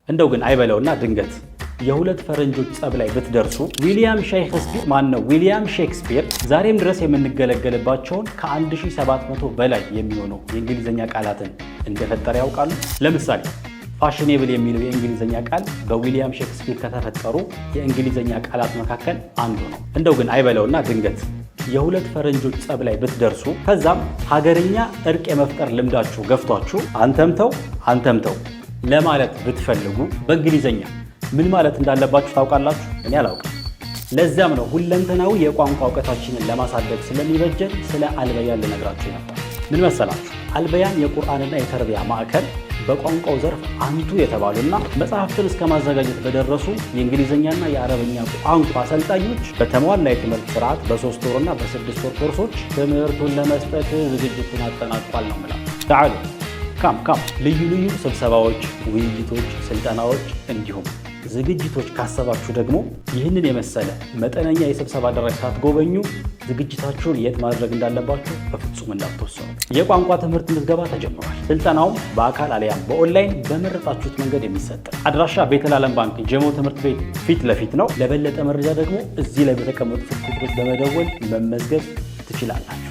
እንደው ግን አይበለውና ድንገት የሁለት ፈረንጆች ጸብ ላይ ብትደርሱ ዊሊያም ሼክስፒር ዛሬም ድረስ የምንገለገልባቸውን ከ1700 በላይ የሚሆኑ የእንግሊዝኛ ቃላትን እንደፈጠረ ያውቃሉ? ለምሳሌ ፋሽኔብል የሚለው የእንግሊዝኛ ቃል በዊሊያም ሼክስፒር ከተፈጠሩ የእንግሊዝኛ ቃላት መካከል አንዱ ነው። እንደው ግን አይበለውና ድንገት የሁለት ፈረንጆች ጸብ ላይ ብትደርሱ ከዛም ሀገርኛ እርቅ የመፍጠር ልምዳችሁ ገፍቷችሁ አንተምተው ለማለት ብትፈልጉ በእንግሊዝኛ ምን ማለት እንዳለባችሁ ታውቃላችሁ? እኔ አላውቅም። ለዚያም ነው ሁለንተናዊ የቋንቋ እውቀታችንን ለማሳደግ ስለሚበጀን ስለ አልበያን ልነግራችሁ ነበር። ምን መሰላችሁ? አልበያን የቁርአንና የተርቢያ ማዕከል በቋንቋው ዘርፍ አንቱ የተባሉና መጽሐፍትን እስከ ማዘጋጀት በደረሱ የእንግሊዝኛና የአረብኛ ቋንቋ አሰልጣኞች በተሟላ የትምህርት ስርዓት በ3 ወርና በ6 ወር ኮርሶች ትምህርቱን ለመስጠት ዝግጅቱን አጠናቋል ነው የምላችሁ። ተዓሉ ካም ልዩ ስብሰባዎች፣ ውይይቶች፣ ስልጠናዎች እንዲሁም ዝግጅቶች ካሰባችሁ ደግሞ ይህንን የመሰለ መጠነኛ የስብሰባ አዳራሽ ሳትጎበኙ ዝግጅታችሁን የት ማድረግ እንዳለባችሁ በፍጹም እንዳትወስኑ። የቋንቋ ትምህርት ምዝገባ ተጀምሯል። ስልጠናውም በአካል አሊያም በኦንላይን በመረጣችሁት መንገድ የሚሰጥ። አድራሻ ቤተል ዓለም ባንክ ጀሞ ትምህርት ቤት ፊት ለፊት ነው። ለበለጠ መረጃ ደግሞ እዚህ ላይ በተቀመጡ ስልክ ቁጥሮች በመደወል መመዝገብ ትችላላችሁ።